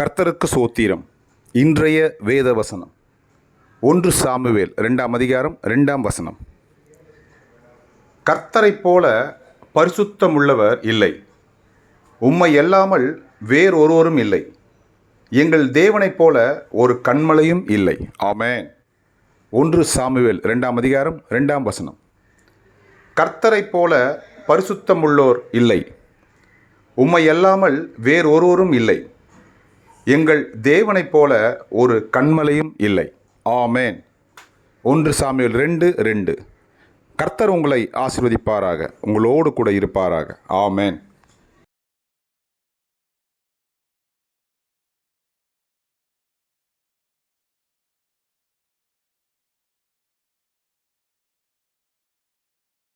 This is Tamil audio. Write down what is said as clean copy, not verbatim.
கர்த்தருக்கு சோத்திரம். இன்றைய வேத வசனம் 1 சாமுவேல் 2ஆம் அதிகாரம் 2ஆம் வசனம். கர்த்தரைப் போல பரிசுத்தமுள்ளவர் இல்லை, உம்மை அல்லாமல் வேறொருவரும் இல்லை, எங்கள் தேவனைப் போல ஒரு கன்மலையும் இல்லை. ஆமென். 1 சாமுவேல் 2ஆம் அதிகாரம் 2ஆம் வசனம். கர்த்தரைப் போல பரிசுத்தமுள்ளோர் இல்லை, உம்மை அல்லாமல் வேறொருவரும் இல்லை, எங்கள் தேவனைப் போல ஒரு கன்மலையும் இல்லை. ஆமென். 1 சாமுவேல் 2:2. கர்த்தர் உங்களை ஆசீர்வதிப்பாராக, உங்களோடு கூட இருப்பாராக. ஆமென்.